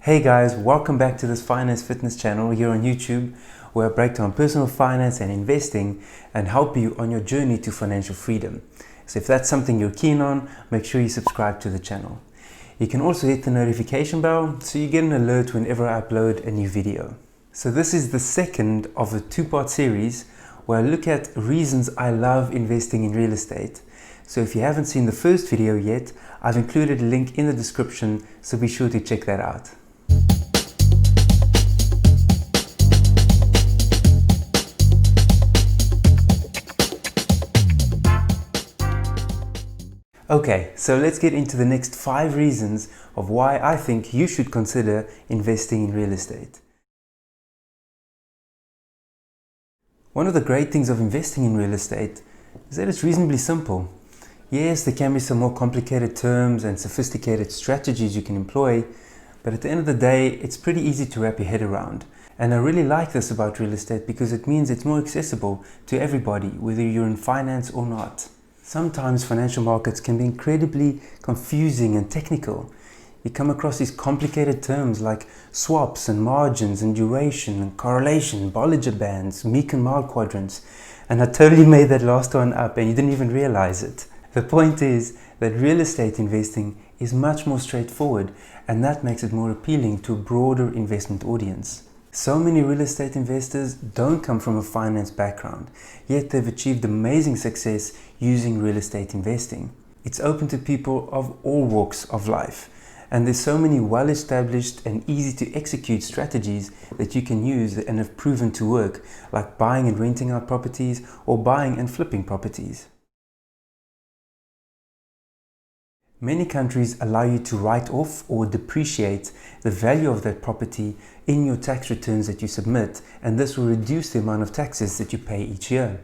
Hey guys, welcome back to this Finance Fitness channel here on YouTube, where I break down personal finance and investing and help you on your journey to financial freedom. So if that's something you're keen on, make sure you subscribe to the channel. You can also hit the notification bell so you get an alert whenever I upload a new video. So this is the second of a two-part series where I look at reasons I love investing in real estate. So if you haven't seen the first video yet, I've included a link in the description, so be sure to check that out. Okay, so let's get into the next 5 reasons of why I think you should consider investing in real estate. One of the great things of investing in real estate is that it's reasonably simple. Yes, there can be some more complicated terms and sophisticated strategies you can employ, but at the end of the day, it's pretty easy to wrap your head around. And I really like this about real estate because it means it's more accessible to everybody, whether you're in finance or not. Sometimes financial markets can be incredibly confusing and technical. You come across these complicated terms like swaps and margins and duration and correlation, Bollinger Bands, Meaker quadrants, and I totally made that last one up and you didn't even realize it. The point is that real estate investing is much more straightforward, and that makes it more appealing to a broader investment audience. So many real estate investors don't come from a finance background, yet they've achieved amazing success using real estate investing. It's open to people of all walks of life, and there's so many well-established and easy to execute strategies that you can use and have proven to work, like buying and renting out properties or buying and flipping properties. Many countries allow you to write off or depreciate the value of that property in your tax returns that you submit, and this will reduce the amount of taxes that you pay each year.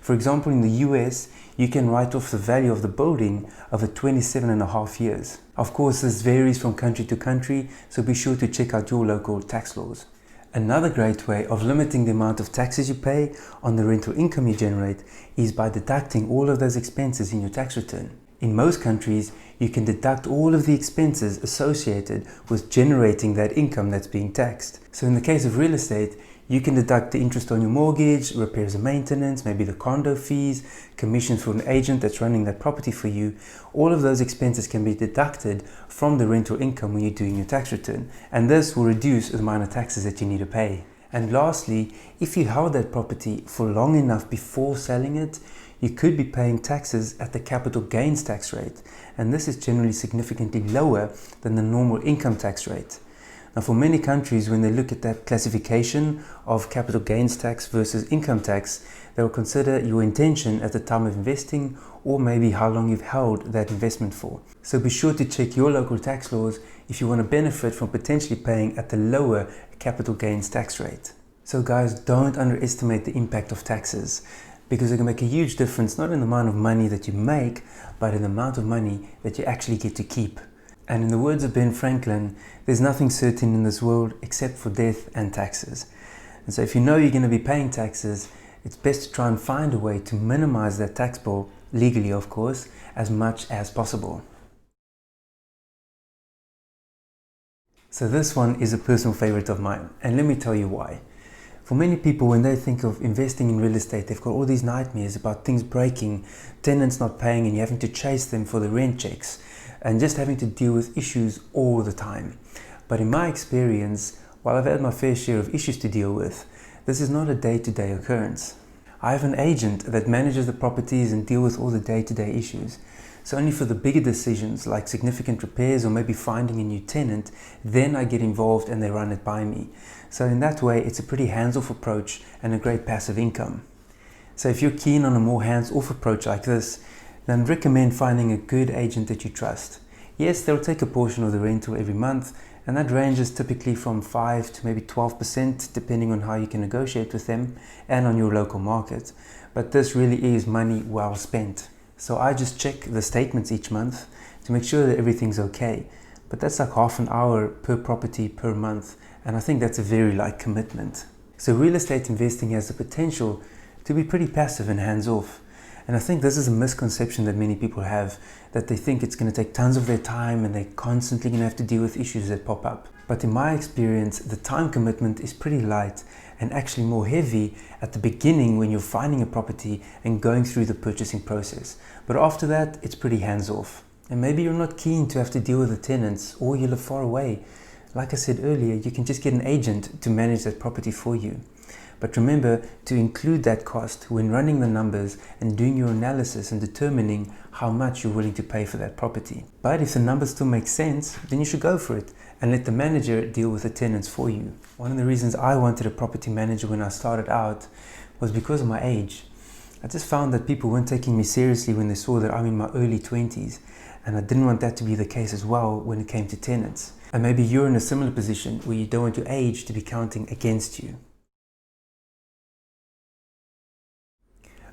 For example, in the US, you can write off the value of the building over 27.5 years. Of course, this varies from country to country, so be sure to check out your local tax laws. Another great way of limiting the amount of taxes you pay on the rental income you generate is by deducting all of those expenses in your tax return. In most countries, you can deduct all of the expenses associated with generating that income that's being taxed. So in the case of real estate, you can deduct the interest on your mortgage, repairs and maintenance, maybe the condo fees, commissions for an agent that's running that property for you. All of those expenses can be deducted from the rental income when you're doing your tax return, and this will reduce the amount of taxes that you need to pay. And lastly, if you held that property for long enough before selling it, you could be paying taxes at the capital gains tax rate, and this is generally significantly lower than the normal income tax rate. Now, for many countries, when they look at that classification of capital gains tax versus income tax, they will consider your intention at the time of investing or maybe how long you've held that investment for. So be sure to check your local tax laws if you want to benefit from potentially paying at the lower capital gains tax rate. So guys, don't underestimate the impact of taxes, because it can make a huge difference not in the amount of money that you make, but in the amount of money that you actually get to keep. And in the words of Ben Franklin, there's nothing certain in this world except for death and taxes. And so if you know you're going to be paying taxes, it's best to try and find a way to minimize that tax bill, legally of course, as much as possible. So this one is a personal favorite of mine, and let me tell you why. For many people, when they think of investing in real estate, they've got all these nightmares about things breaking, tenants not paying, and you having to chase them for the rent checks, and just having to deal with issues all the time. But in my experience, while I've had my fair share of issues to deal with, this is not a day-to-day occurrence. I have an agent that manages the properties and deals with all the day-to-day issues. So only for the bigger decisions like significant repairs or maybe finding a new tenant, then I get involved and they run it by me. So in that way, it's a pretty hands-off approach and a great passive income. So if you're keen on a more hands-off approach like this, then I'd recommend finding a good agent that you trust. Yes, they'll take a portion of the rental every month, and that ranges typically from 5 to maybe 12% depending on how you can negotiate with them and on your local market. But this really is money well spent. So I just check the statements each month to make sure that everything's okay. But that's like half an hour per property per month, and I think that's a very light commitment. So real estate investing has the potential to be pretty passive and hands-off. And I think this is a misconception that many people have, that they think it's going to take tons of their time and they're constantly going to have to deal with issues that pop up. But in my experience, the time commitment is pretty light and actually more heavy at the beginning when you're finding a property and going through the purchasing process. But after that, it's pretty hands-off. And maybe you're not keen to have to deal with the tenants, or you live far away. Like I said earlier, you can just get an agent to manage that property for you. But remember to include that cost when running the numbers and doing your analysis and determining how much you're willing to pay for that property. But if the numbers still make sense, then you should go for it and let the manager deal with the tenants for you. One of the reasons I wanted a property manager when I started out was because of my age. I just found that people weren't taking me seriously when they saw that I'm in my early 20s, and I didn't want that to be the case as well when it came to tenants. And maybe you're in a similar position where you don't want your age to be counting against you.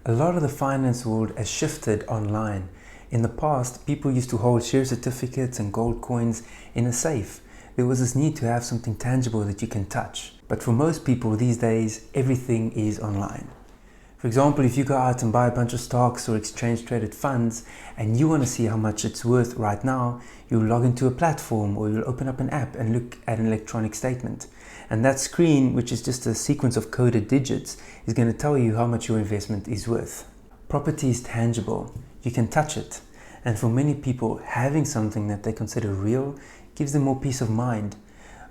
A lot of the finance world has shifted online. In the past, people used to hold share certificates and gold coins in a safe. There was this need to have something tangible that you can touch. But for most people these days, everything is online. For example, if you go out and buy a bunch of stocks or exchange traded funds and you want to see how much it's worth right now, you'll log into a platform or you'll open up an app and look at an electronic statement. And that screen, which is just a sequence of coded digits, is going to tell you how much your investment is worth. Property is tangible. You can touch it. And for many people, having something that they consider real gives them more peace of mind.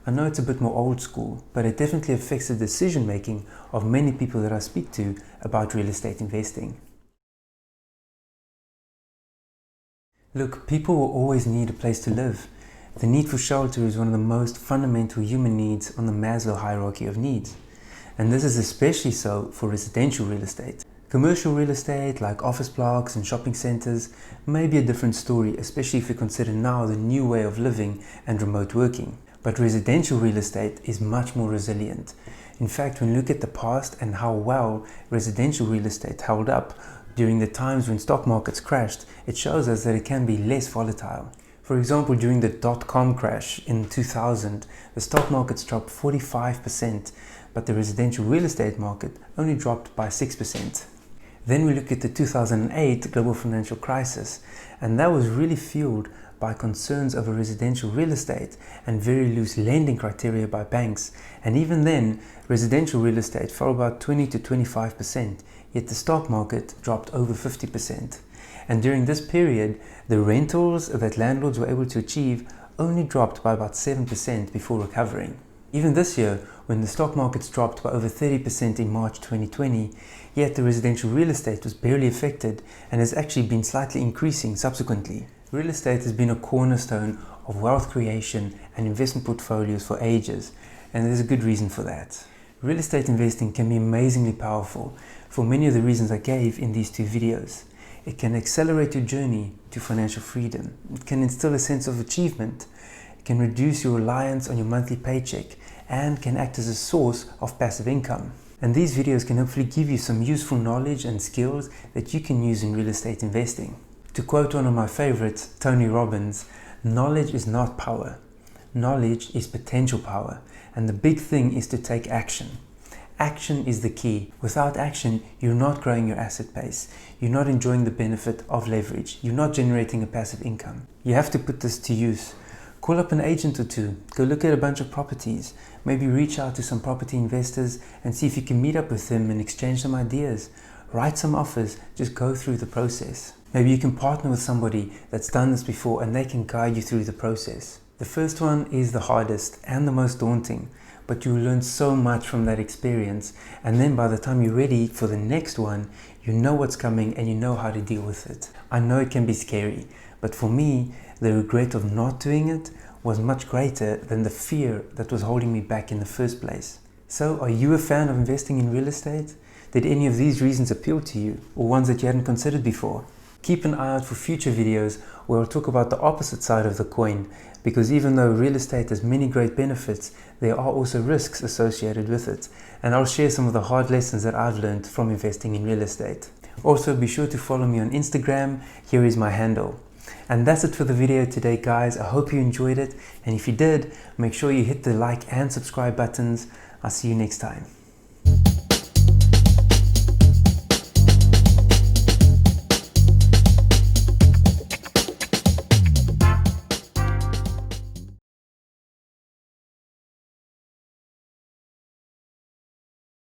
I know it's a bit more old school, but it definitely affects the decision making of many people that I speak to about real estate investing. Look, people will always need a place to live. The need for shelter is one of the most fundamental human needs on the Maslow hierarchy of needs. And this is especially so for residential real estate. Commercial real estate, like office blocks and shopping centers, may be a different story, especially if you consider now the new way of living and remote working. But residential real estate is much more resilient. In fact, when you look at the past and how well residential real estate held up during the times when stock markets crashed, it shows us that it can be less volatile. For example, during the dot-com crash in 2000, the stock markets dropped 45%, but the residential real estate market only dropped by 6%. Then we look at the 2008 global financial crisis, and that was really fueled by concerns over residential real estate and very loose lending criteria by banks. And even then, residential real estate fell about 20 to 25%, yet the stock market dropped over 50%. And during this period, the rentals that landlords were able to achieve only dropped by about 7% before recovering. Even this year, when the stock markets dropped by over 30% in March 2020, yet the residential real estate was barely affected and has actually been slightly increasing subsequently. Real estate has been a cornerstone of wealth creation and investment portfolios for ages, and there's a good reason for that. Real estate investing can be amazingly powerful for many of the reasons I gave in these two videos. It can accelerate your journey to financial freedom. It can instill a sense of achievement. It can reduce your reliance on your monthly paycheck and can act as a source of passive income. And these videos can hopefully give you some useful knowledge and skills that you can use in real estate investing. To quote one of my favorites, Tony Robbins, knowledge is not power. Knowledge is potential power. And the big thing is to take action. Action is the key. Without action, you're not growing your asset base. You're not enjoying the benefit of leverage. You're not generating a passive income. You have to put this to use. Call up an agent or two. Go look at a bunch of properties. Maybe reach out to some property investors and see if you can meet up with them and exchange some ideas. Write some offers. Just go through the process. Maybe you can partner with somebody that's done this before and they can guide you through the process. The first one is the hardest and the most daunting, but you learn so much from that experience, and then by the time you're ready for the next one, you know what's coming and you know how to deal with it. I know it can be scary, but for me, the regret of not doing it was much greater than the fear that was holding me back in the first place. So, are you a fan of investing in real estate? Did any of these reasons appeal to you, or ones that you hadn't considered before? Keep an eye out for future videos where I'll talk about the opposite side of the coin, because even though real estate has many great benefits, there are also risks associated with it, and I'll share some of the hard lessons that I've learned from investing in real estate. Also, be sure to follow me on Instagram. Here is my handle. And that's it for the video today, guys. I hope you enjoyed it, and if you did, make sure you hit the like and subscribe buttons. I'll see you next time.